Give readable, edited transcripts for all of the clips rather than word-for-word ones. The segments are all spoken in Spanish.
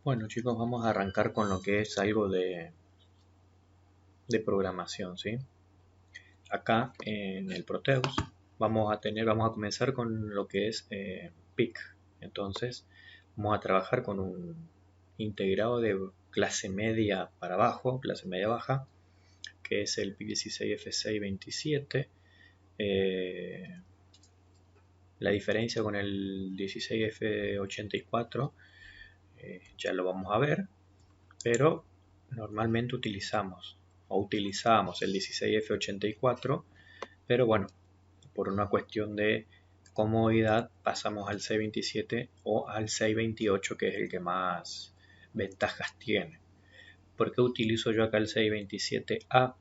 Bueno chicos, vamos a arrancar con lo que es algo de programación, ¿sí? Acá en el Proteus vamos a comenzar con lo que es PIC. Entonces vamos a trabajar con un integrado de clase media para abajo, clase media baja, que es el PIC 16F627. La diferencia con el 16F84 ya lo vamos a ver, pero normalmente utilizábamos el 16F84, pero bueno, por una cuestión de comodidad pasamos al 627 o al 628, que es el que más ventajas tiene. ¿Por qué utilizo yo acá el 627A?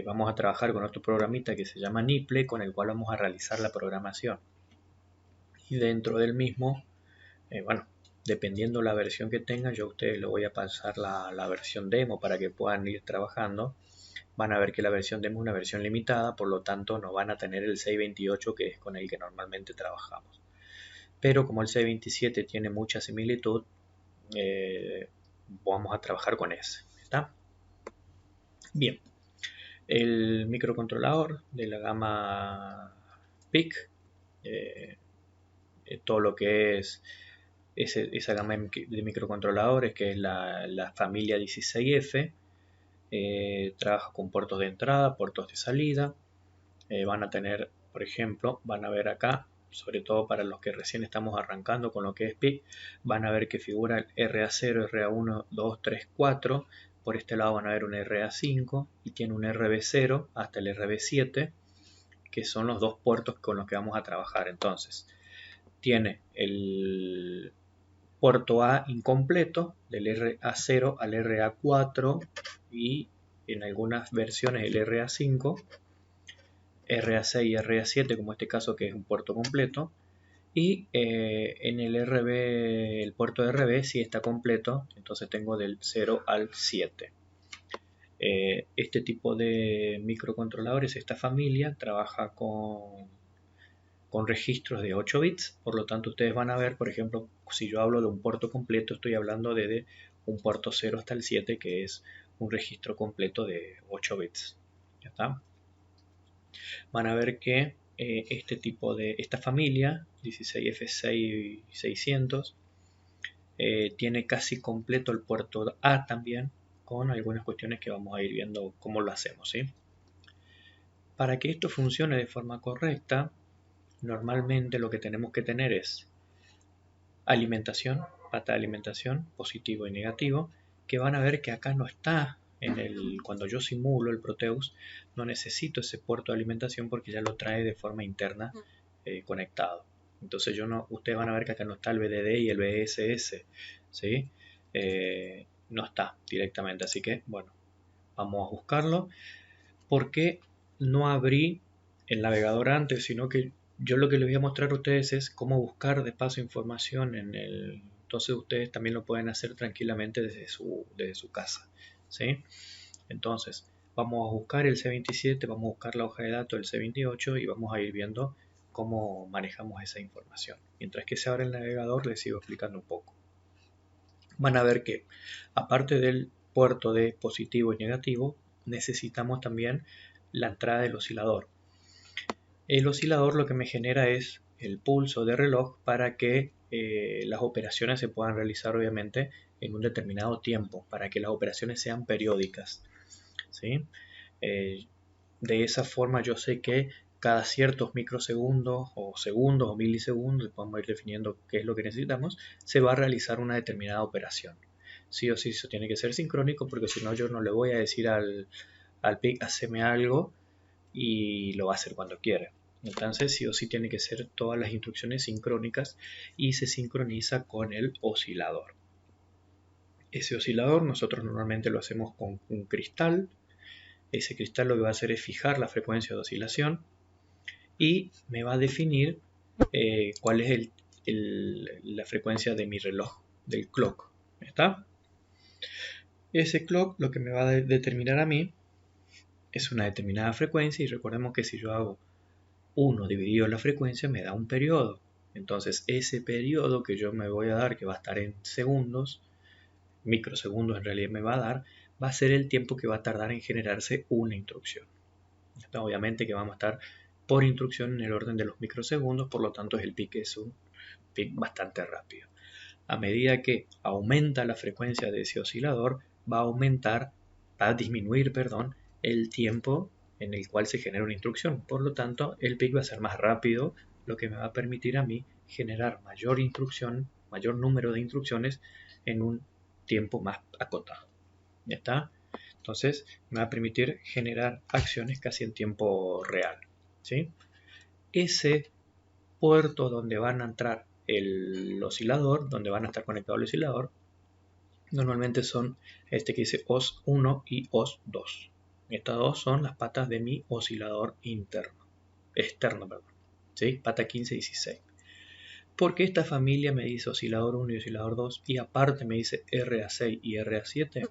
Vamos a trabajar con otro programita que se llama Nipple, con el cual vamos a realizar la programación. Y dentro del mismo, bueno, dependiendo la versión que tengan, yo a ustedes les voy a pasar la versión demo para que puedan ir trabajando. Van a ver que la versión demo es una versión limitada, por lo tanto no van a tener el 628, que es con el que normalmente trabajamos. Pero como el 627 tiene mucha similitud, vamos a trabajar con ese. ¿Está? Bien. El microcontrolador de la gama PIC, todo lo que es esa gama de microcontroladores, que es la familia 16F, trabaja con puertos de entrada, puertos de salida. Van a tener, por ejemplo, van a ver acá, sobre todo para los que recién estamos arrancando con lo que es PIC, van a ver que figura el RA0, RA1, 2, 3, 4. Por este lado van a ver un RA5 y tiene un RB0 hasta el RB7, que son los dos puertos con los que vamos a trabajar. Entonces, tiene el puerto A incompleto, del RA0 al RA4 y en algunas versiones el RA5, RA6 y RA7, como este caso que es un puerto completo, y en el RB, el puerto de RB sí está completo, entonces tengo del 0 al 7. Este tipo de microcontroladores, esta familia, trabaja con registros de 8 bits, por lo tanto ustedes van a ver, por ejemplo, si yo hablo de un puerto completo, estoy hablando de un puerto 0 hasta el 7, que es un registro completo de 8 bits. ¿Ya está? Van a ver que esta familia 16F6600 tiene casi completo el puerto A también, con algunas cuestiones que vamos a ir viendo cómo lo hacemos, ¿sí? Para que esto funcione de forma correcta, normalmente lo que tenemos que tener es alimentación, pata de alimentación, positivo y negativo, que van a ver que acá no está cuando yo simulo el Proteus, no necesito ese puerto de alimentación porque ya lo trae de forma interna conectado. Entonces ustedes van a ver que acá no está el BDD y el BSS, ¿sí? No está directamente, así que bueno, vamos a buscarlo. ¿Por qué no abrí el navegador antes? Sino que yo lo que les voy a mostrar a ustedes es cómo buscar de paso información entonces ustedes también lo pueden hacer tranquilamente desde su casa, ¿sí? Entonces, vamos a buscar el C27, vamos a buscar la hoja de datos del C28 y vamos a ir viendo cómo manejamos esa información. Mientras que se abre el navegador, les sigo explicando un poco. Van a ver que, aparte del puerto de positivo y negativo, necesitamos también la entrada del oscilador. El oscilador lo que me genera es el pulso de reloj para que las operaciones se puedan realizar obviamente en un determinado tiempo, para que las operaciones sean periódicas, ¿sí? De esa forma yo sé que cada ciertos microsegundos o segundos o milisegundos, podemos ir definiendo qué es lo que necesitamos, se va a realizar una determinada operación. Sí o sí, eso tiene que ser sincrónico, porque si no yo no le voy a decir al PIC, haceme algo, y lo va a hacer cuando quiera. Entonces sí o sí tiene que ser todas las instrucciones sincrónicas y se sincroniza con el oscilador. Ese oscilador nosotros normalmente lo hacemos con un cristal. Ese cristal lo que va a hacer es fijar la frecuencia de oscilación y me va a definir cuál es la frecuencia de mi reloj, del clock. ¿Está? Ese clock lo que me va a determinar a mí es una determinada frecuencia, y recordemos que si yo hago 1 dividido la frecuencia me da un periodo. Entonces ese periodo que yo me voy a dar, que va a estar en segundos, microsegundos en realidad me va a dar, va a ser el tiempo que va a tardar en generarse una instrucción. Obviamente que vamos a estar por instrucción en el orden de los microsegundos, por lo tanto el pic es un pic bastante rápido. A medida que aumenta la frecuencia de ese oscilador, va a disminuir, el tiempo en el cual se genera una instrucción. Por lo tanto, el pic va a ser más rápido, lo que me va a permitir a mí generar mayor número de instrucciones en un tiempo más acotado. ¿Ya está? Entonces, me va a permitir generar acciones casi en tiempo real. ¿Sí? Ese puerto donde van a entrar el oscilador, donde van a estar conectados el oscilador, normalmente son este que dice OS 1 y OS 2. Estas dos son las patas de mi oscilador externo, ¿sí? Pata 15 y 16. Porque esta familia me dice oscilador 1 y oscilador 2 y aparte me dice RA6 y RA7?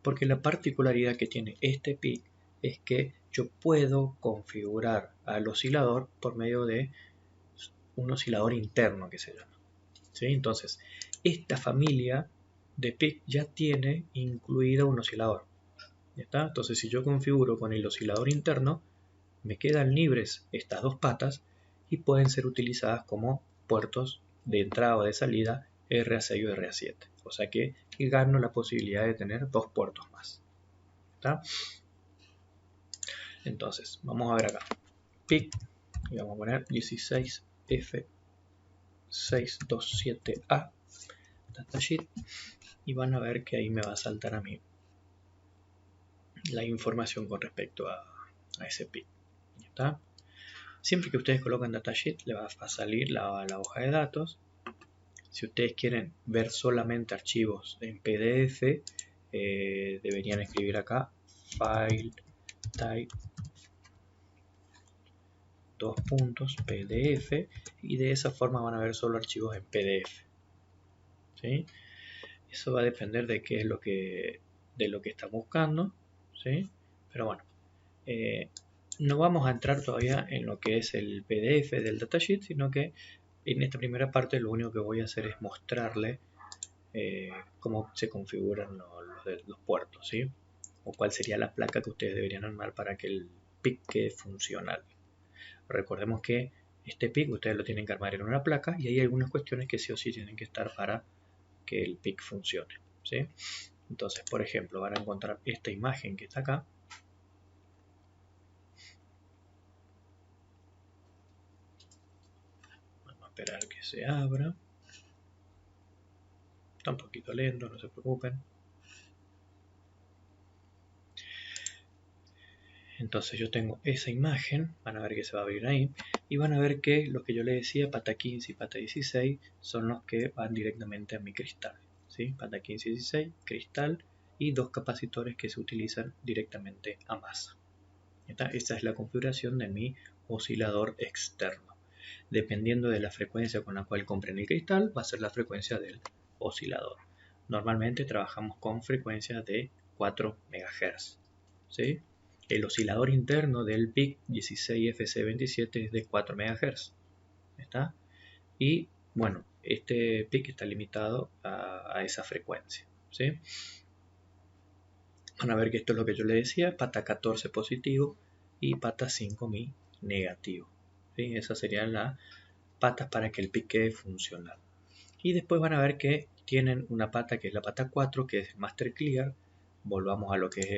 Porque la particularidad que tiene este PIC es que yo puedo configurar al oscilador por medio de un oscilador interno que se llama. ¿Sí? Entonces, esta familia de PIC ya tiene incluido un oscilador. ¿Ya está? Entonces, si yo configuro con el oscilador interno, me quedan libres estas dos patas y pueden ser utilizadas como puertos de entrada o de salida RA6 o RA7. O sea que gano la posibilidad de tener dos puertos más. ¿Está? Entonces, vamos a ver acá. PIC, y vamos a poner 16F627A datasheet, y van a ver que ahí me va a saltar a mí la información con respecto a ese PIC. ¿Está? Siempre que ustedes colocan datasheet le va a salir la hoja de datos. Si ustedes quieren ver solamente archivos en PDF, deberían escribir acá file type PDF, y de esa forma van a ver solo archivos en PDF. ¿Sí? Eso va a depender de qué es de lo que están buscando. ¿Sí? Pero bueno, no vamos a entrar todavía en lo que es el PDF del datasheet, sino que en esta primera parte lo único que voy a hacer es mostrarle cómo se configuran los puertos, ¿sí? O cuál sería la placa que ustedes deberían armar para que el PIC quede funcional. Recordemos que este PIC ustedes lo tienen que armar en una placa y hay algunas cuestiones que sí o sí tienen que estar para que el PIC funcione, ¿sí? Entonces, por ejemplo, van a encontrar esta imagen que está acá. Vamos a esperar que se abra. Está un poquito lento, no se preocupen. Entonces yo tengo esa imagen, van a ver que se va a abrir ahí, y van a ver que lo que yo les decía, pata 15 y pata 16, son los que van directamente a mi cristal. ¿Sí? Pata 15 y 16, cristal, y dos capacitores que se utilizan directamente a masa. Esta es la configuración de mi oscilador externo. Dependiendo de la frecuencia con la cual compren el cristal, va a ser la frecuencia del oscilador. Normalmente trabajamos con frecuencias de 4 MHz. ¿Sí? El oscilador interno del PIC 16FC27 es de 4 MHz. ¿Está? Y bueno, este PIC está limitado a esa frecuencia. ¿Sí? Van a ver que esto es lo que yo le decía, pata 14 positivo y pata 5 mi negativo. ¿Sí? Esas serían las patas para que el PIC quede funcional. Y después van a ver que tienen una pata que es la pata 4, que es Master Clear. Volvamos a lo que es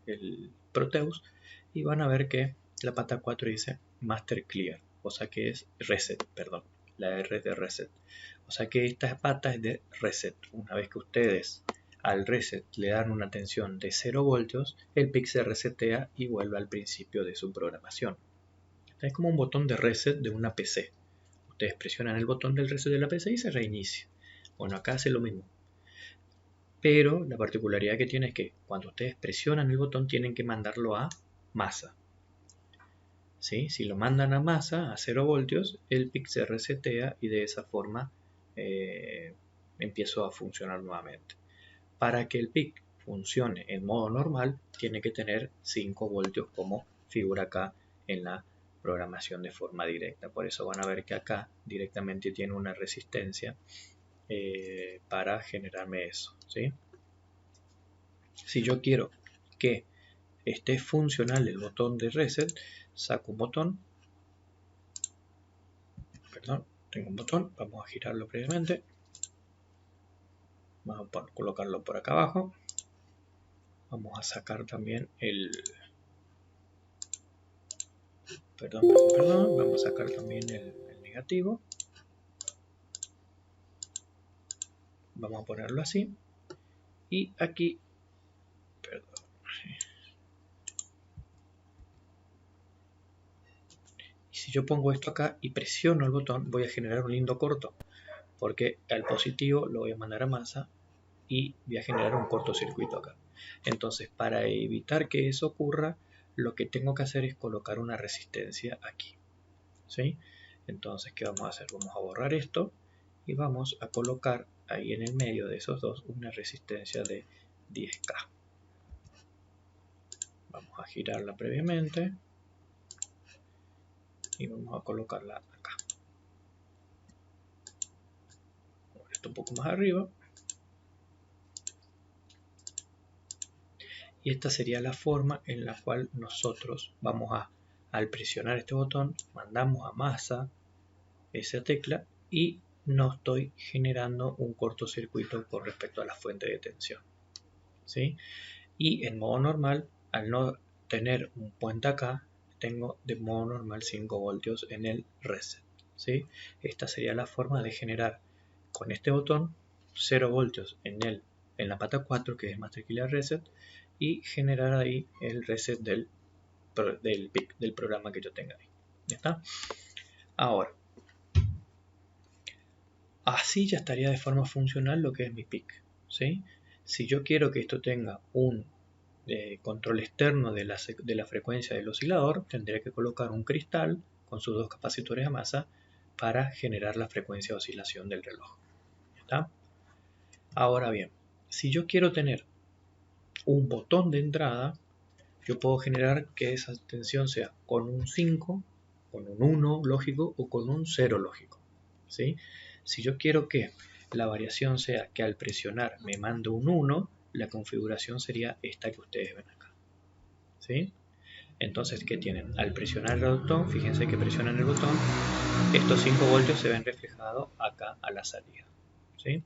el Proteus. Y van a ver que la pata 4 dice Master Clear, o sea que es Reset, perdón, la R de Reset. O sea que esta pata es de Reset. Una vez que ustedes al Reset le dan una tensión de 0 voltios, el PIC se resetea y vuelve al principio de su programación. Es como un botón de reset de una PC. Ustedes presionan el botón del reset de la PC y se reinicia. Bueno, acá hace lo mismo. Pero la particularidad que tiene es que cuando ustedes presionan el botón tienen que mandarlo a masa. ¿Sí? Si lo mandan a masa, a 0 voltios, el PIC se resetea y de esa forma empiezo a funcionar nuevamente. Para que el PIC funcione en modo normal, tiene que tener 5 voltios como figura acá en la programación de forma directa. Por eso van a ver que acá directamente tiene una resistencia para generarme eso, ¿sí? Si yo quiero que esté funcional el botón de reset, saco un botón, perdón, tengo un botón, vamos a girarlo previamente, vamos a colocarlo por acá abajo, vamos a sacar también el, vamos a sacar también el negativo, vamos a ponerlo así, y aquí, perdón, y si yo pongo esto acá y presiono el botón, voy a generar un lindo corto, porque al positivo lo voy a mandar a masa y voy a generar un cortocircuito acá. Entonces, para evitar que eso ocurra, lo que tengo que hacer es colocar una resistencia aquí, ¿sí? Entonces, ¿qué vamos a hacer? Vamos a borrar esto y vamos a colocar ahí en el medio de esos dos una resistencia de 10K. Vamos a girarla previamente y vamos a colocarla acá. Esto un poco más arriba. Y esta sería la forma en la cual nosotros vamos a, al presionar este botón, mandamos a masa esa tecla y no estoy generando un cortocircuito con respecto a la fuente de tensión, ¿sí? Y en modo normal, al no tener un puente acá, tengo de modo normal 5 voltios en el reset, ¿sí? Esta sería la forma de generar con este botón 0 voltios en la pata 4, que es Master Killer Reset, y generar ahí el reset del PIC, del programa que yo tenga ahí. ¿Ya está? Ahora, así ya estaría de forma funcional lo que es mi PIC, ¿sí? Si yo quiero que esto tenga un control externo de la frecuencia del oscilador, tendré que colocar un cristal con sus dos capacitores a masa para generar la frecuencia de oscilación del reloj. ¿Está? Ahora bien, si yo quiero tener un botón de entrada, yo puedo generar que esa tensión sea con un 5, con un 1 lógico o con un 0 lógico, ¿sí? Si yo quiero que la variación sea que al presionar me mande un 1, la configuración sería esta que ustedes ven acá, ¿sí? Entonces, ¿qué tienen? Al presionar el botón, fíjense que presionan el botón, estos 5 voltios se ven reflejados acá a la salida, ¿sí?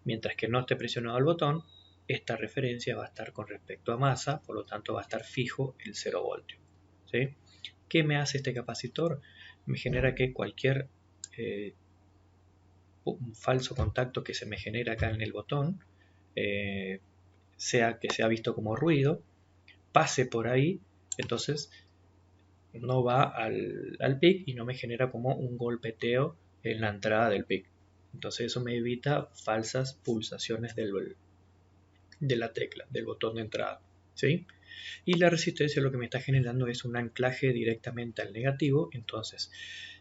Mientras que no esté presionado el botón, esta referencia va a estar con respecto a masa, por lo tanto va a estar fijo el 0 voltio, ¿sí? ¿Qué me hace este capacitor? Me genera que cualquier falso contacto que se me genera acá en el botón, sea que sea visto como ruido, pase por ahí, entonces no va al PIC y no me genera como un golpeteo en la entrada del PIC. Entonces eso me evita falsas pulsaciones de la tecla, del botón de entrada, ¿sí? Y la resistencia lo que me está generando es un anclaje directamente al negativo. Entonces,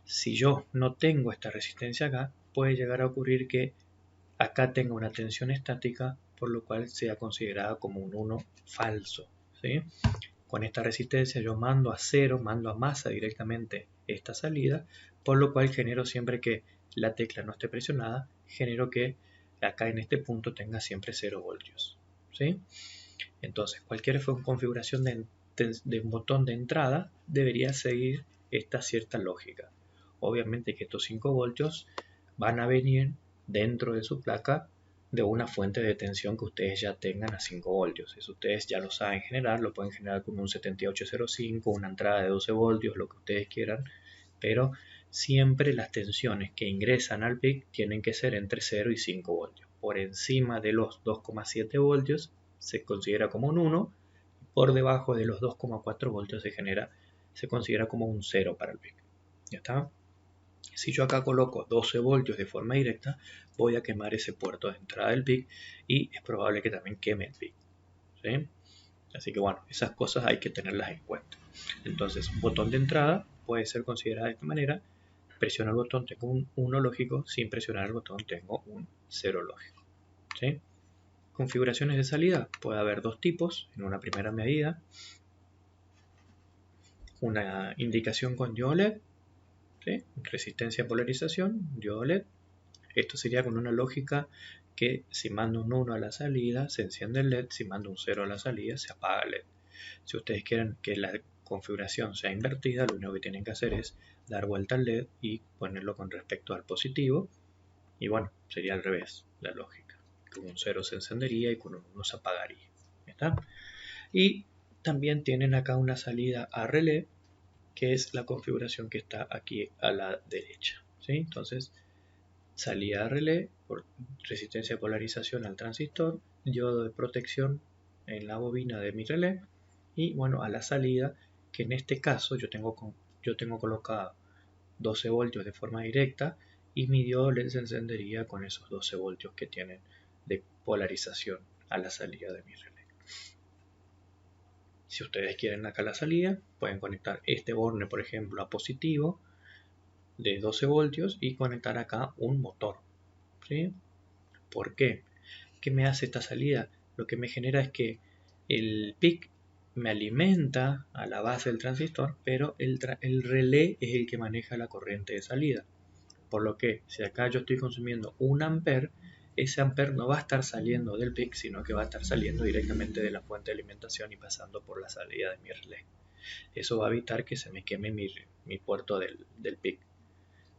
si yo no tengo esta resistencia acá, puede llegar a ocurrir que acá tenga una tensión estática, por lo cual sea considerada como un 1 falso, ¿sí? Con esta resistencia yo mando a cero, mando a masa directamente esta salida, por lo cual genero siempre que la tecla no esté presionada, genero que acá en este punto tenga siempre 0 voltios, ¿sí? Entonces, cualquier configuración de un botón de entrada debería seguir esta cierta lógica. Obviamente que estos 5 voltios van a venir dentro de su placa de una fuente de tensión que ustedes ya tengan a 5 voltios. Eso ustedes ya lo saben generar, lo pueden generar con un 7805, una entrada de 12 voltios, lo que ustedes quieran, pero siempre las tensiones que ingresan al PIC tienen que ser entre 0 y 5 voltios. Por encima de los 2,7 voltios se considera como un 1, por debajo de los 2,4 voltios se considera como un 0 para el PIC. ¿Ya está? Si yo acá coloco 12 voltios de forma directa, voy a quemar ese puerto de entrada del PIC y es probable que también queme el PIC, ¿sí? Así que bueno, esas cosas hay que tenerlas en cuenta. Entonces, botón de entrada puede ser considerado de esta manera. Presiono el botón, tengo un 1 lógico. Sin presionar el botón, tengo un 0 lógico, ¿sí? Configuraciones de salida, puede haber dos tipos en una primera medida. una indicación con diodo LED, ¿sí? Resistencia a polarización, diodo LED. Esto sería con una lógica que si mando un 1 a la salida se enciende el LED, si mando un 0 a la salida se apaga el LED. Si ustedes quieren que la configuración sea invertida, lo único que tienen que hacer es dar vuelta al LED y ponerlo con respecto al positivo. Y bueno, sería al revés la lógica. Con un 0 se encendería y con un 1 se apagaría. ¿Está? Y también tienen acá una salida a relé, que es la configuración que está aquí a la derecha. ¿Sí? Entonces, salida a relé, por resistencia de polarización al transistor, diodo de protección en la bobina de mi relé, y bueno, a la salida, que en este caso yo tengo colocado 12 voltios de forma directa, y mi diodo LED se encendería con esos 12 voltios que tienen de polarización a la salida de mi relé. Si ustedes quieren acá la salida, pueden conectar este borne, por ejemplo, a positivo de 12 voltios y conectar acá un motor. ¿Sí? ¿Por qué? ¿Qué me hace esta salida? Lo que me genera es que el PIC me alimenta a la base del transistor, pero el relé es el que maneja la corriente de salida. Por lo que si acá yo estoy consumiendo 1 amper, ese amper no va a estar saliendo del PIC, sino que va a estar saliendo directamente de la fuente de alimentación y pasando por la salida de mi relé. Eso va a evitar que se me queme mi puerto del PIC.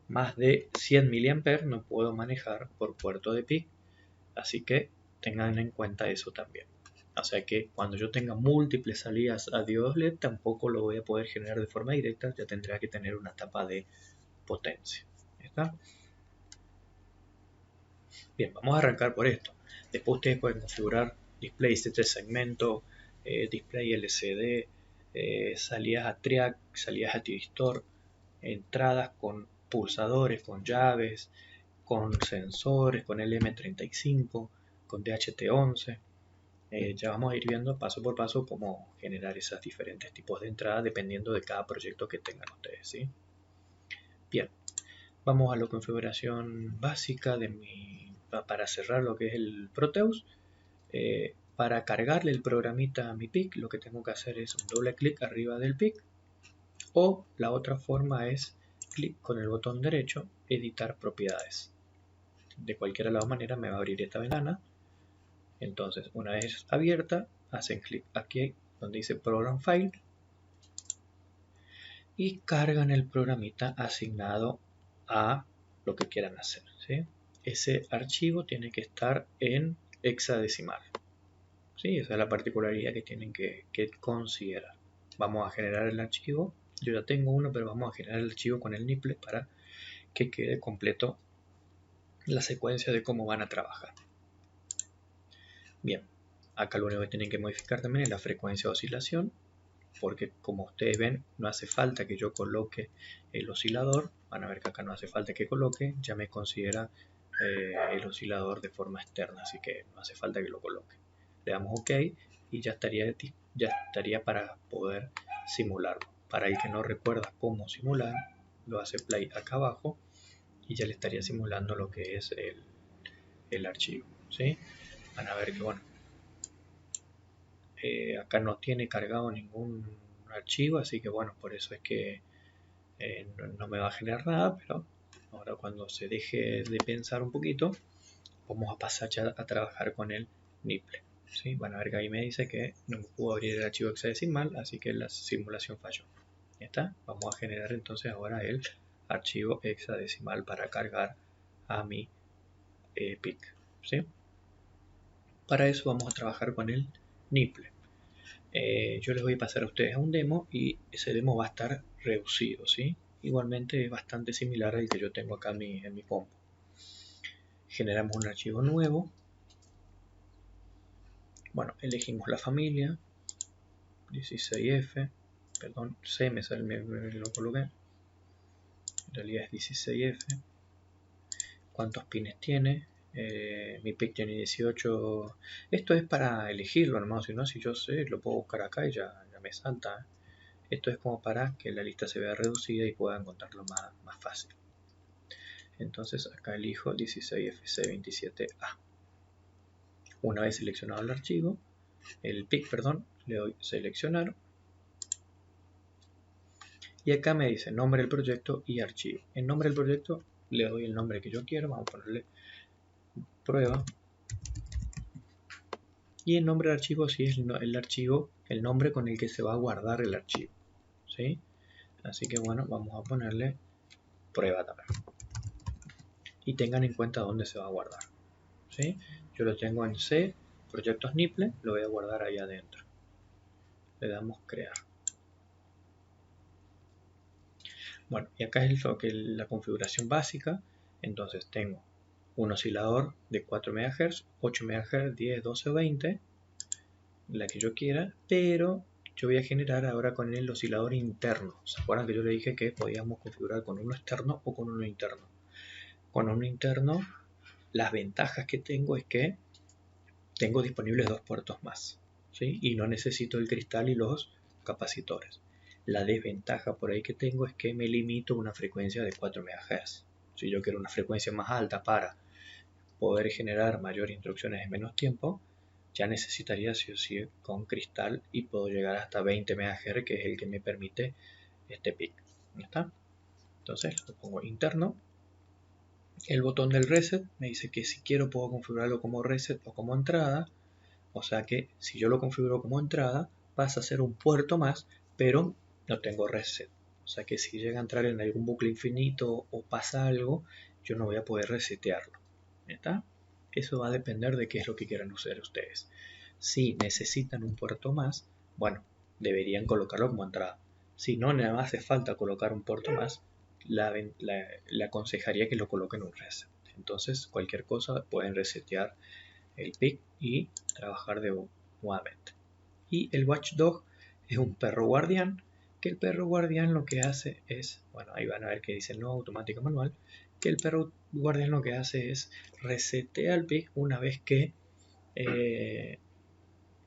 Más de 100 mA no puedo manejar por puerto de PIC, así que tengan en cuenta eso también. O sea que cuando yo tenga múltiples salidas a diodos LED, tampoco lo voy a poder generar de forma directa, ya tendrá que tener una tapa de potencia. ¿Está? Bien, vamos a arrancar por esto. Después ustedes pueden configurar displays de 3 segmentos, display LCD, salidas a triac, salidas a tiristor, entradas con pulsadores, con llaves, con sensores, con LM35, con DHT11. Ya vamos a ir viendo paso por paso cómo generar esos diferentes tipos de entradas dependiendo de cada proyecto que tengan ustedes, ¿sí? Bien, vamos a la configuración básica para cerrar lo que es el Proteus. Para cargarle el programita a mi PIC, lo que tengo que hacer es un doble clic arriba del PIC, o la otra forma es clic con el botón derecho, editar propiedades. De cualquier manera me va a abrir esta ventana. Entonces, una vez abierta, hacen clic aquí donde dice Program File y cargan el programita asignado a lo que quieran hacer, ¿sí? Ese archivo tiene que estar en hexadecimal, ¿sí? Esa es la particularidad que tienen que considerar. Vamos a generar el archivo. Yo ya tengo uno, pero vamos a generar el archivo con el nipple para que quede completo la secuencia de cómo van a trabajar. Bien, acá lo único que tienen que modificar también es la frecuencia de oscilación, porque como ustedes ven, no hace falta que yo coloque el oscilador. Van a ver que acá no hace falta que coloque, ya me considera el oscilador de forma externa, así que no hace falta que lo coloque. Le damos OK y ya estaría para poder simularlo. Para el que no recuerda cómo simular, lo hace play acá abajo y ya le estaría simulando lo que es el archivo, ¿sí? Van a ver que bueno, acá no tiene cargado ningún archivo, así que bueno, por eso es que no me va a generar nada, pero ahora cuando se deje de pensar un poquito, vamos a pasar ya a trabajar con el nipple. ¿Sí? Van a ver que ahí me dice que no me pudo abrir el archivo hexadecimal, así que la simulación falló. ¿Ya está? Vamos a generar entonces ahora el archivo hexadecimal para cargar a mi PIC. ¿Sí? Para eso vamos a trabajar con el nipple. Yo les voy a pasar a ustedes a un demo y ese demo va a estar reducido, ¿sí? Igualmente es bastante similar al que yo tengo acá en mi compu. Generamos un archivo nuevo. Bueno, elegimos la familia 16F, perdón, C me lo coloqué, en realidad es 16F. ¿Cuántos pines tiene? Mi PIC tiene 18. Esto es para elegirlo, hermano, si yo sé, lo puedo buscar acá y ya me salta. Esto es como para que la lista se vea reducida y pueda encontrarlo más fácil. Entonces acá elijo 16FC27A. Una vez seleccionado el archivo, el PIC, perdón, le doy seleccionar. Y acá me dice nombre del proyecto y archivo. En nombre del proyecto le doy el nombre que yo quiero, vamos a ponerle prueba. Y el nombre del archivo sí es el archivo, el nombre con el que se va a guardar el archivo, ¿sí? Así que bueno, vamos a ponerle prueba también. Y tengan en cuenta dónde se va a guardar, ¿sí? Yo lo tengo en C, proyectos Nipple, lo voy a guardar ahí adentro. Le damos crear. Bueno, y acá es lo que la configuración básica. Entonces tengo un oscilador de 4 MHz, 8 MHz, 10, 12 o 20, la que yo quiera, pero yo voy a generar ahora con el oscilador interno. ¿Se acuerdan que yo le dije que podíamos configurar con uno externo o con uno interno? Con uno interno, las ventajas que tengo es que tengo disponibles 2 puertos más, ¿sí? Y no necesito el cristal y los capacitores. La desventaja por ahí que tengo es que me limito a una frecuencia de 4 MHz. Si yo quiero una frecuencia más alta para poder generar mayores instrucciones en menos tiempo, ya necesitaría sí o sí con cristal y puedo llegar hasta 20 MHz, que es el que me permite este PIC. ¿Está? Entonces lo pongo interno. El botón del reset me dice que si quiero puedo configurarlo como reset o como entrada. O sea que si yo lo configuro como entrada, pasa a ser un puerto más, pero no tengo reset. O sea que si llega a entrar en algún bucle infinito o pasa algo, yo no voy a poder resetearlo. ¿Está? Eso va a depender de qué es lo que quieran usar ustedes. Si necesitan un puerto más, bueno, deberían colocarlo como entrada. Si no, nada más hace falta colocar un puerto más, le aconsejaría que lo coloquen un reset. Entonces, cualquier cosa pueden resetear el PIC y trabajar nuevamente. Y el Watchdog es un perro guardián, que el perro guardián lo que hace es, bueno, ahí van a ver que dice no automática manual, que el perro guardián lo que hace es resetear el PIC una vez que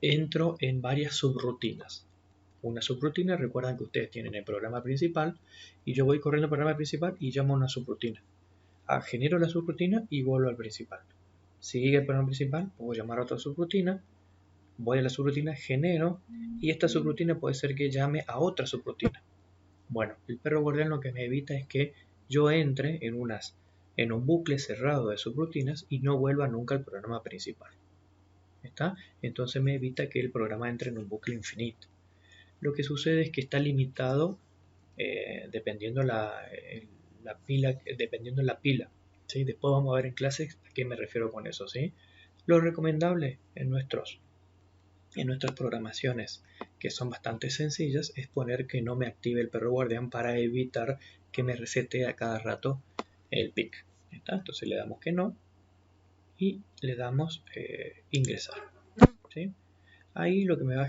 entro en varias subrutinas. Una subrutina, recuerdan que ustedes tienen el programa principal y yo voy corriendo el programa principal y llamo a una subrutina. Genero la subrutina y vuelvo al principal. Sigue el programa principal, puedo llamar a otra subrutina, voy a la subrutina, genero y esta subrutina puede ser que llame a otra subrutina. Bueno, el perro guardián lo que me evita es que yo entre en un bucle cerrado de subrutinas y no vuelva nunca al programa principal. ¿Está? Entonces me evita que el programa entre en un bucle infinito. Lo que sucede es que está limitado dependiendo la pila, dependiendo de la pila. ¿Sí? Después vamos a ver en clases a qué me refiero con eso. ¿Sí? Lo recomendable en nuestras programaciones, que son bastante sencillas, es poner que no me active el perro guardián para evitar que me resete a cada rato el PIC. ¿Está? Entonces le damos que no y le damos ingresar. ¿Sí? Ahí lo que me va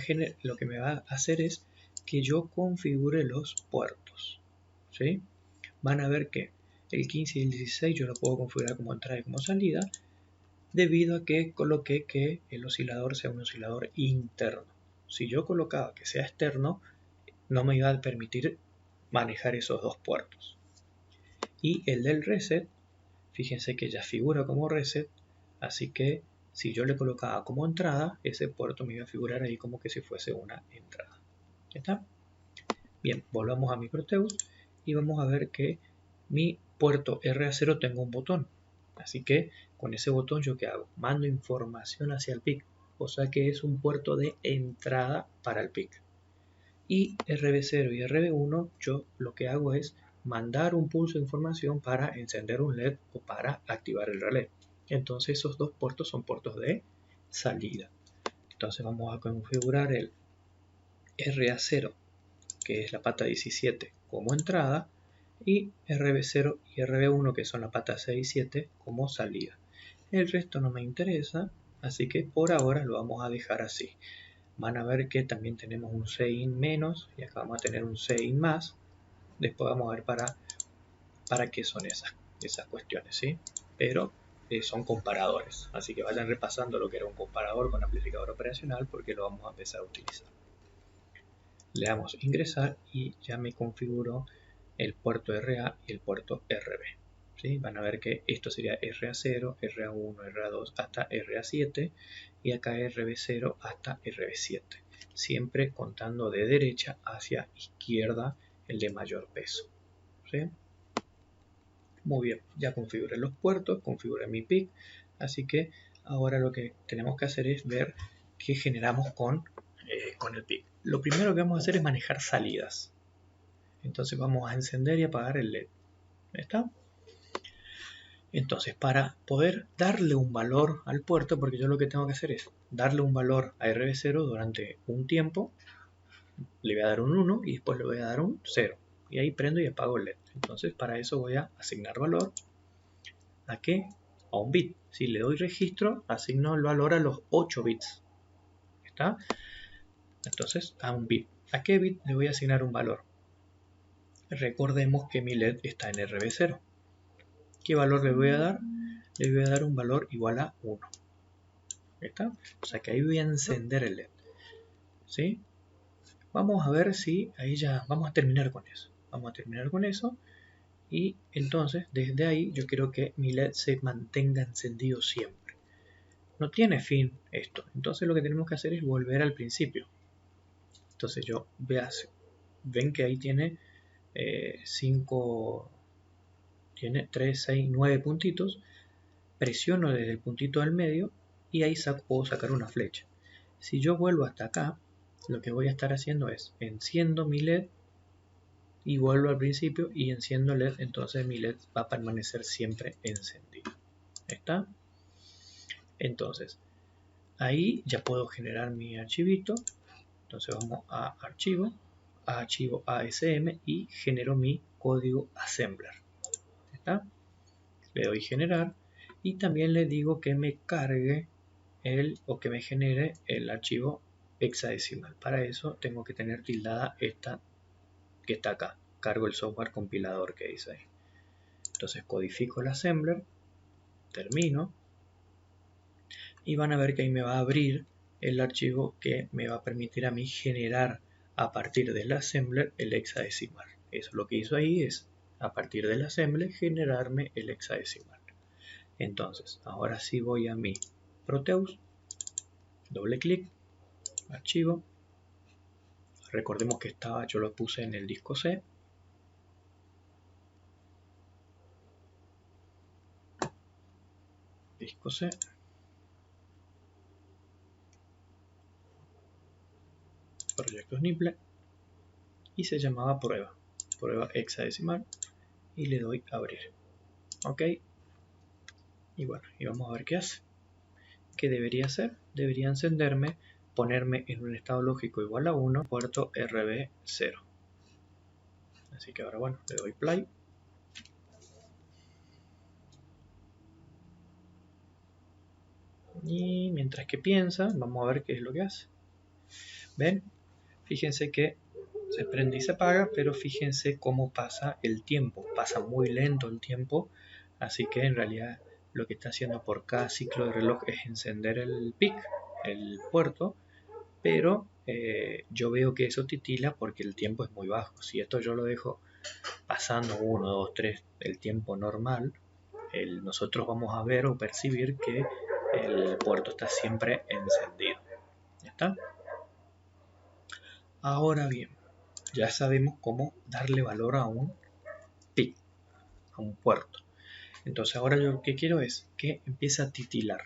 a hacer es que yo configure los puertos. ¿Sí? Van a ver que el 15 y el 16 yo lo puedo configurar como entrada y como salida, debido a que coloqué que el oscilador sea un oscilador interno. Si yo colocaba que sea externo, no me iba a permitir manejar esos dos puertos. Y el del reset, fíjense que ya figura como reset, así que si yo le colocaba como entrada, ese puerto me iba a figurar ahí como que si fuese una entrada. ¿Está? Bien, volvamos a mi Proteus y vamos a ver que mi puerto RA0 tengo un botón. Así que con ese botón yo ¿qué hago? Mando información hacia el PIC, o sea que es un puerto de entrada para el PIC. Y RB0 y RB1 yo lo que hago es mandar un pulso de información para encender un LED o para activar el relé. Entonces esos dos puertos son puertos de salida. Entonces vamos a configurar el RA0, que es la pata 17, como entrada, y RB0 y RB1, que son la pata 6 y 7, como salida. El resto no me interesa, así que por ahora lo vamos a dejar así. Van a ver que también tenemos un CIN menos y acá vamos a tener un CIN más. Después vamos a ver para qué son esas cuestiones, ¿sí? Pero son comparadores, así que vayan repasando lo que era un comparador con amplificador operacional porque lo vamos a empezar a utilizar. Le damos ingresar y ya me configuró el puerto RA y el puerto RB. ¿Sí? Van a ver que esto sería RA0, RA1, RA2 hasta RA7 y acá RB0 hasta RB7. Siempre contando de derecha hacia izquierda el de mayor peso. ¿Sí? Muy bien, ya configuré los puertos, configuré mi PIC, así que ahora lo que tenemos que hacer es ver qué generamos con el PIC. Lo primero que vamos a hacer es manejar salidas. Entonces vamos a encender y apagar el LED. ¿Está? Entonces, para poder darle un valor al puerto, porque yo lo que tengo que hacer es darle un valor a RB0 durante un tiempo, le voy a dar un 1 y después le voy a dar un 0. Y ahí prendo y apago el LED. Entonces, para eso voy a asignar valor. ¿A qué? A un bit. Si le doy registro, asigno el valor a los 8 bits. ¿Está? Entonces, a un bit. ¿A qué bit le voy a asignar un valor? Recordemos que mi LED está en RB0. ¿Qué valor le voy a dar? Le voy a dar un valor igual a 1. ¿Está? O sea que ahí voy a encender el LED. ¿Sí? Vamos a ver si ahí ya vamos a terminar con eso. Vamos a terminar con eso. Y entonces, desde ahí, yo quiero que mi LED se mantenga encendido siempre. No tiene fin esto. Entonces lo que tenemos que hacer es volver al principio. Entonces yo ven que ahí tiene 5, tiene 3, 6, 9 puntitos. Presiono desde el puntito del medio y ahí puedo sacar una flecha. Si yo vuelvo hasta acá, lo que voy a estar haciendo es enciendo mi LED y vuelvo al principio y enciendo el LED, entonces mi LED va a permanecer siempre encendido. ¿Está? Entonces, ahí ya puedo generar mi archivito. Entonces vamos a archivo ASM y genero mi código assembler. ¿Está? Le doy generar y también le digo que me cargue o que me genere el archivo hexadecimal. Para eso tengo que tener tildada esta que está acá. Cargo el software compilador que dice ahí. Entonces codifico el assembler, termino y van a ver que ahí me va a abrir el archivo que me va a permitir a mí generar a partir del assembler el hexadecimal. Eso lo que hizo ahí es a partir del assembler generarme el hexadecimal. Entonces ahora sí voy a mi Proteus, doble clic, archivo. Recordemos que yo lo puse en el disco C. Disco C. Proyectos Nipple. Y se llamaba prueba hexadecimal. Y le doy a abrir. Ok. Y bueno, y vamos a ver qué hace. ¿Qué debería hacer? Debería encenderme, ponerme en un estado lógico igual a 1, puerto RB0. Así que ahora bueno, le doy play. Y mientras que piensa, vamos a ver qué es lo que hace. ¿Ven? Fíjense que se prende y se apaga, pero fíjense cómo pasa el tiempo. Pasa muy lento el tiempo, así que en realidad lo que está haciendo por cada ciclo de reloj es encender el PIC, el puerto, pero yo veo que eso titila porque el tiempo es muy bajo. Si esto yo lo dejo pasando 1, 2, 3, el tiempo normal, nosotros vamos a ver o percibir que el puerto está siempre encendido. ¿Ya está? Ahora bien, ya sabemos cómo darle valor a un PIC, a un puerto. Entonces ahora yo lo que quiero es que empiece a titilar.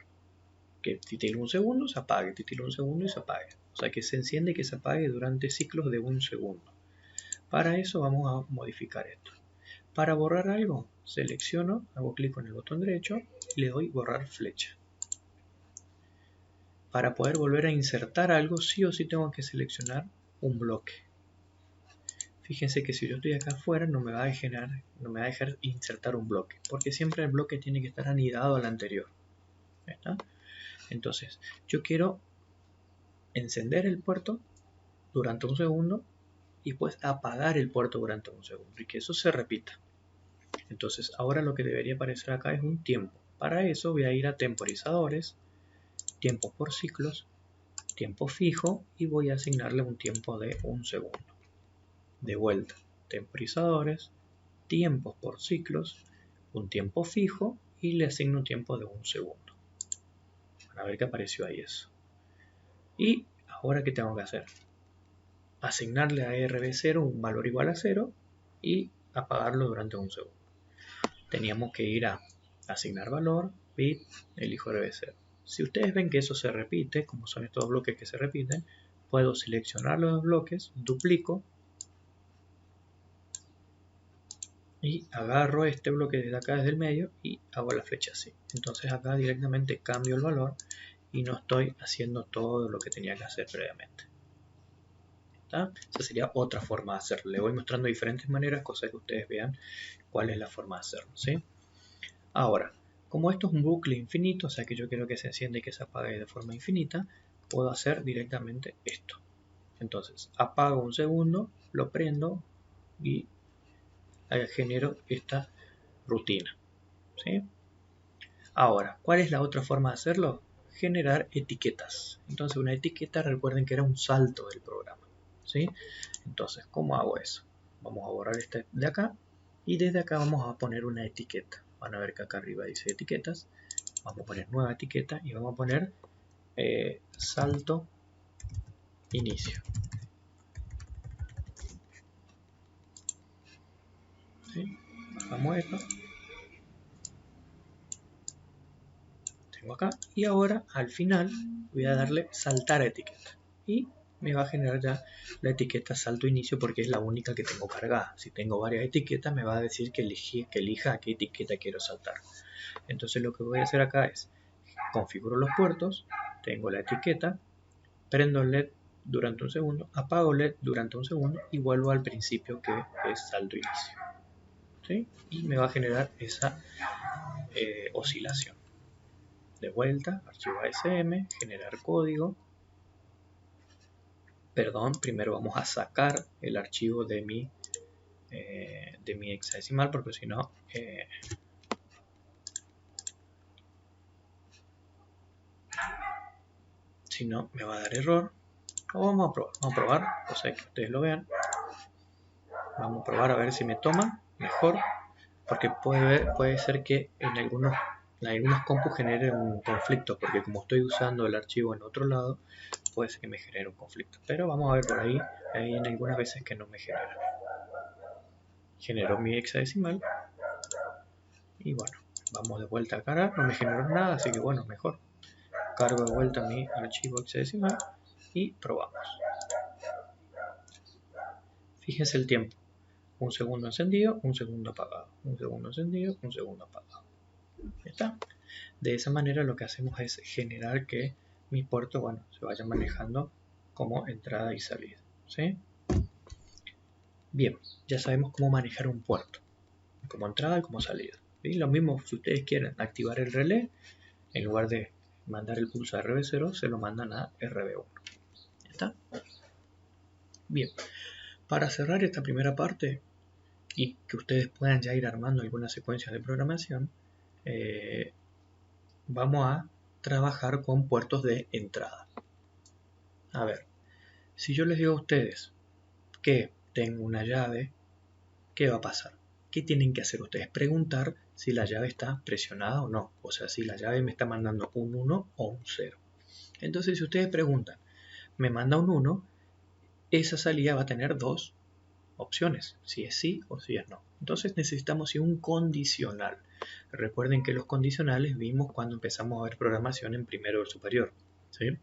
Que titile un segundo, se apague, titile un segundo y se apague. O sea que se enciende y que se apague durante ciclos de un segundo. Para eso vamos a modificar esto. Para borrar algo, selecciono, hago clic con el botón derecho y le doy borrar flecha. Para poder volver a insertar algo, sí o sí tengo que seleccionar un bloque. Fíjense que si yo estoy acá afuera no me va a dejar insertar un bloque, porque siempre el bloque tiene que estar anidado al anterior. ¿Está? Entonces, yo quiero encender el puerto durante un segundo y pues apagar el puerto durante un segundo y que eso se repita. Entonces, ahora lo que debería aparecer acá es un tiempo. Para eso voy a ir a temporizadores, tiempo por ciclos, tiempo fijo y voy a asignarle un tiempo de un segundo. De vuelta, temporizadores, tiempos por ciclos, un tiempo fijo y le asigno un tiempo de un segundo. Van a ver que apareció ahí eso. Y ahora, ¿qué tengo que hacer? asignarle a RB0 un valor igual a 0 y apagarlo durante un segundo. Teníamos que ir a asignar valor, bit, elijo RB0. Si ustedes ven que eso se repite, como son estos bloques que se repiten, puedo seleccionar los bloques, duplico y agarro este bloque desde acá, desde el medio, y hago la flecha así. Entonces acá directamente cambio el valor y no estoy haciendo todo lo que tenía que hacer previamente. ¿Está? Esa sería otra forma de hacerlo. Le voy mostrando diferentes maneras, cosa que ustedes vean cuál es la forma de hacerlo, ¿sí? Ahora, como esto es un bucle infinito, o sea que yo quiero que se encienda y que se apague de forma infinita, puedo hacer directamente esto. Entonces, apago un segundo, lo prendo y genero esta rutina, ¿sí? Ahora, ¿cuál es la otra forma de hacerlo? Generar etiquetas. Entonces, una etiqueta, recuerden que era un salto del programa, ¿sí? Entonces, ¿cómo hago eso? Vamos a borrar este de acá y desde acá vamos a poner una etiqueta. Van a ver que acá arriba dice etiquetas. Vamos a poner nueva etiqueta y vamos a poner salto inicio. ¿Sí? Bajamos esto. Tengo acá y ahora al final voy a darle saltar a etiqueta y me va a generar ya la etiqueta salto inicio porque es la única que tengo cargada. Si tengo varias etiquetas me va a decir que elija a qué etiqueta quiero saltar. Entonces lo que voy a hacer acá es configuro los puertos, tengo la etiqueta, prendo el LED durante un segundo, apago LED durante un segundo y vuelvo al principio que es salto inicio, ¿sí? Y me va a generar esa oscilación. De vuelta, archivo ASM, generar código. Perdón, primero vamos a sacar el archivo de mi hexadecimal porque si no me va a dar error. O vamos a probar, cosa que ustedes lo vean. Vamos a probar a ver si me toma mejor, porque puede ser que en algunos compus genere un conflicto, porque como estoy usando el archivo en otro lado, puede ser que me genere un conflicto. Pero vamos a ver por ahí, hay en algunas veces que no me genera. Generó mi hexadecimal y bueno, vamos de vuelta a cargar, no me generó nada, así que bueno, mejor. Cargo de vuelta mi archivo hexadecimal y probamos. Fíjense el tiempo. Un segundo encendido, un segundo apagado. Un segundo encendido, un segundo apagado. ¿Ya está? De esa manera lo que hacemos es generar que mi puerto, bueno, se vaya manejando como entrada y salida, ¿sí? Bien, ya sabemos cómo manejar un puerto, como entrada y como salida. ¿Sí? Lo mismo si ustedes quieren activar el relé, en lugar de mandar el pulso a RB0, se lo mandan a RB1. ¿Ya está? Bien, para cerrar esta primera parte y que ustedes puedan ya ir armando algunas secuencias de programación, vamos a trabajar con puertos de entrada. A ver, si yo les digo a ustedes que tengo una llave, ¿qué va a pasar? ¿Qué tienen que hacer ustedes? Preguntar si la llave está presionada o no. O sea, si la llave me está mandando un 1 o un 0. Entonces, si ustedes preguntan, me manda un 1, esa salida va a tener dos opciones, si es sí o si es no. Entonces necesitamos un condicional. Recuerden que los condicionales vimos cuando empezamos a ver programación en primero o superior, ¿sí?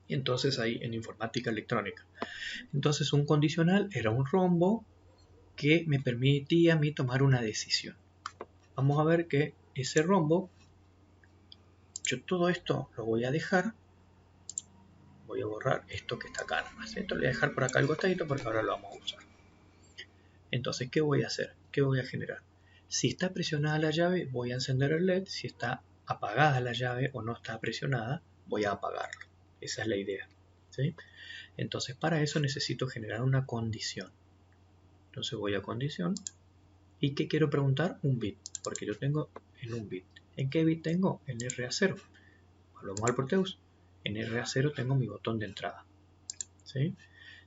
Y entonces ahí en informática electrónica. Entonces un condicional era un rombo que me permitía a mí tomar una decisión. Vamos a ver que ese rombo, yo todo esto lo voy a dejar, voy a borrar esto que está acá nomás. Esto lo voy a dejar por acá al costadito porque ahora lo vamos a usar. Entonces, ¿qué voy a hacer? ¿Qué voy a generar? Si está presionada la llave, voy a encender el LED. Si está apagada la llave o no está presionada, voy a apagarlo. Esa es la idea, ¿sí? Entonces, para eso necesito generar una condición. Entonces voy a condición. ¿Y qué quiero preguntar? Un bit, porque yo tengo en un bit. ¿En qué bit tengo? En RA0. Volvemos al Proteus. En RA0 tengo mi botón de entrada, ¿sí?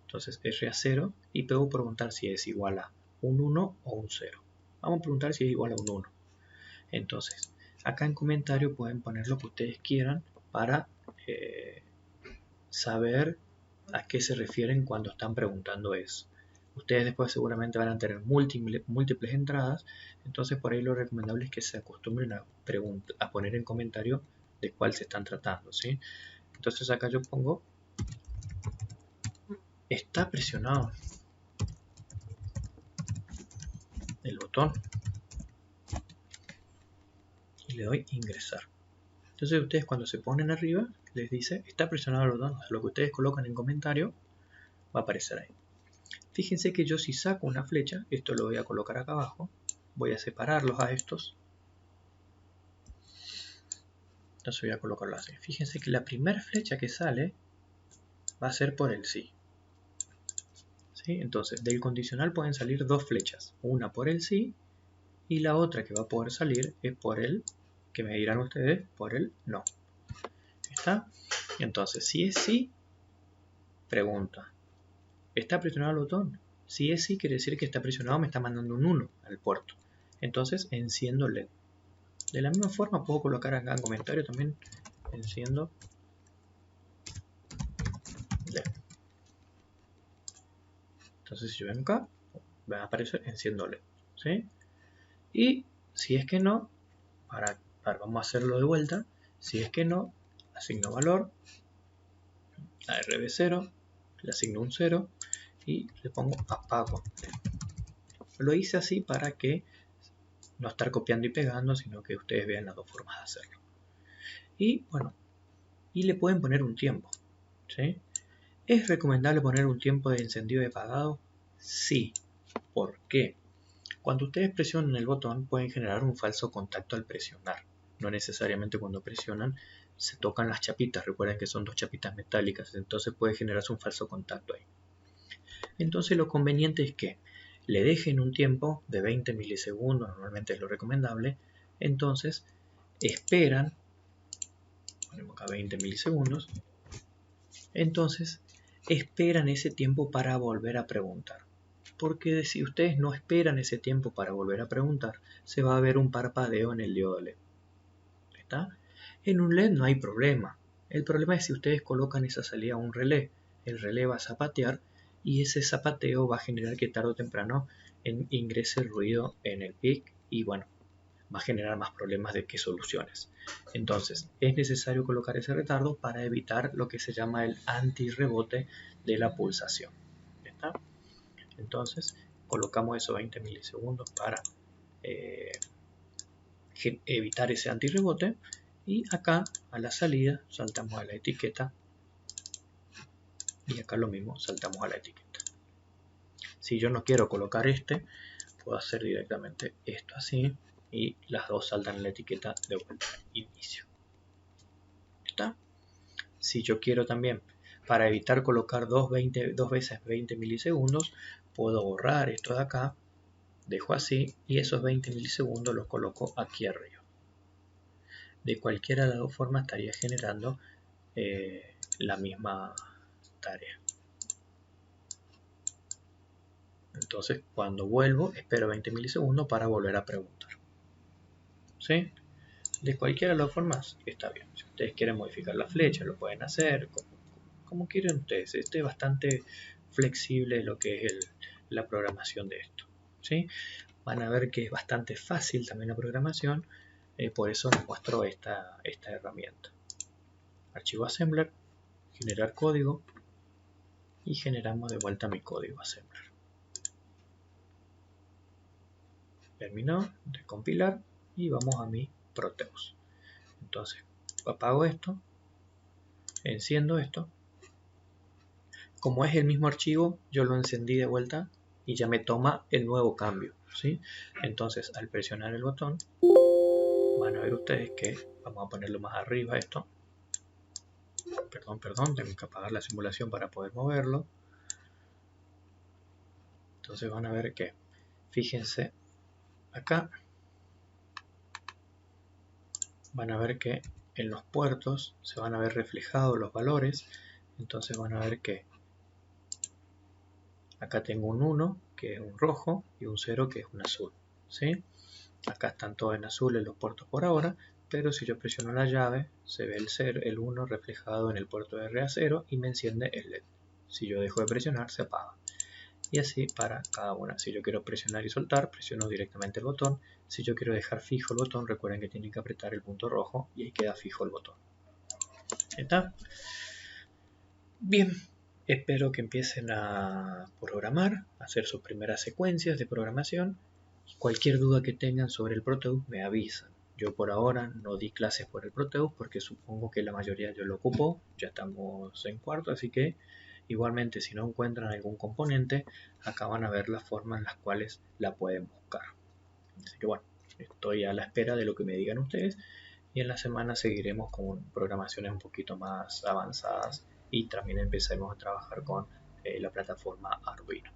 Entonces RA0 y puedo preguntar si es igual a un 1 o un 0. Vamos a preguntar si es igual a un 1. Entonces, acá en comentario pueden poner lo que ustedes quieran para saber a qué se refieren cuando están preguntando eso. Ustedes después seguramente van a tener múltiples entradas, entonces por ahí lo recomendable es que se acostumbren a poner en comentario de cuál se están tratando, ¿sí? Entonces acá yo pongo, está presionado el botón y le doy ingresar. Entonces ustedes cuando se ponen arriba les dice está presionado el botón, lo que ustedes colocan en comentario va a aparecer ahí. Fíjense que yo si saco una flecha, esto lo voy a colocar acá abajo, voy a separarlos a estos. Entonces voy a colocarlo así. Fíjense que la primera flecha que sale va a ser por el sí. ¿Sí? Entonces del condicional pueden salir dos flechas, una por el sí y la otra que va a poder salir es por el, que me dirán ustedes, por el no. ¿Está? Entonces si es sí, pregunta, ¿está presionado el botón? Si es sí, quiere decir que está presionado, me está mandando un 1 al puerto. Entonces enciendo LED. De la misma forma puedo colocar acá en comentario también, enciendo LED. Entonces si yo vengo acá, va a aparecer enciendo LED. ¿Sí? Y si es que no, vamos a hacerlo de vuelta. Si es que no, asigno valor a RB0, le asigno un 0 y le pongo apago. Lo hice así para que no estar copiando y pegando, sino que ustedes vean las dos formas de hacerlo. Y bueno, y le pueden poner un tiempo. ¿Sí? ¿Es recomendable poner un tiempo de encendido y apagado? Sí. ¿Por qué? Cuando ustedes presionan el botón pueden generar un falso contacto al presionar. No necesariamente cuando presionan se tocan las chapitas. Recuerden que son dos chapitas metálicas, entonces puede generarse un falso contacto ahí. Entonces lo conveniente es que le dejen un tiempo de 20 milisegundos, normalmente es lo recomendable. Entonces esperan, ponemos acá 20 milisegundos, entonces esperan ese tiempo para volver a preguntar. Porque si ustedes no esperan ese tiempo para volver a preguntar, se va a ver un parpadeo en el diodo LED. ¿Está? En un LED no hay problema. El problema es si ustedes colocan esa salida a un relé. El relé va a zapatear y ese zapateo va a generar que tarde o temprano ingrese el ruido en el PIC y bueno, va a generar más problemas de que soluciones. Entonces, es necesario colocar ese retardo para evitar lo que se llama el antirrebote de la pulsación. ¿Está? Entonces, colocamos esos 20 milisegundos para evitar ese antirrebote y acá a la salida saltamos a la etiqueta y acá lo mismo, saltamos a la etiqueta. Si yo no quiero colocar puedo hacer directamente esto así y las dos saltan en la etiqueta de vuelta inicio. ¿Está? Si yo quiero también, para evitar colocar dos veces 20 milisegundos, puedo borrar esto de acá, dejo así y esos 20 milisegundos los coloco aquí arriba. De cualquiera de las dos formas estaría generando la misma tarea. Entonces cuando vuelvo espero 20 milisegundos para volver a preguntar. ¿Sí? De cualquiera de las formas está bien. Si ustedes quieren modificar la flecha lo pueden hacer como quieren ustedes. Este es bastante flexible lo que es la programación de esto. ¿Sí? Van a ver que es bastante fácil también la programación. Por eso les muestro esta herramienta. Archivo Assembler, generar código y generamos de vuelta mi código Assembler. Terminó de compilar y vamos a mi Proteus. Entonces apago esto, enciendo esto. Como es el mismo archivo, yo lo encendí de vuelta y ya me toma el nuevo cambio. ¿Sí? Entonces al presionar el botón van a ver ustedes que vamos a ponerlo más arriba esto. Perdón, tengo que apagar la simulación para poder moverlo. Entonces van a ver que, fíjense acá, van a ver que en los puertos se van a ver reflejados los valores. Entonces van a ver que acá tengo un 1 que es un rojo y un 0 que es un azul. ¿Sí? Acá están todos en azul en los puertos por ahora, pero si yo presiono la llave se ve el 1 reflejado en el puerto RA0 y me enciende el LED. Si yo dejo de presionar, se apaga. Y así para cada una. Si yo quiero presionar y soltar, presiono directamente el botón. Si yo quiero dejar fijo el botón, recuerden que tienen que apretar el punto rojo y ahí queda fijo el botón. ¿Está? Bien, espero que empiecen a programar, a hacer sus primeras secuencias de programación. Cualquier duda que tengan sobre el Proteus me avisan. Yo por ahora no di clases por el Proteus porque supongo que la mayoría ya lo ocupó, ya estamos en cuarto, así que igualmente si no encuentran algún componente, acá van a ver las formas en las cuales la pueden buscar. Así que bueno, estoy a la espera de lo que me digan ustedes y en la semana seguiremos con programaciones un poquito más avanzadas y también empezaremos a trabajar con la plataforma Arduino.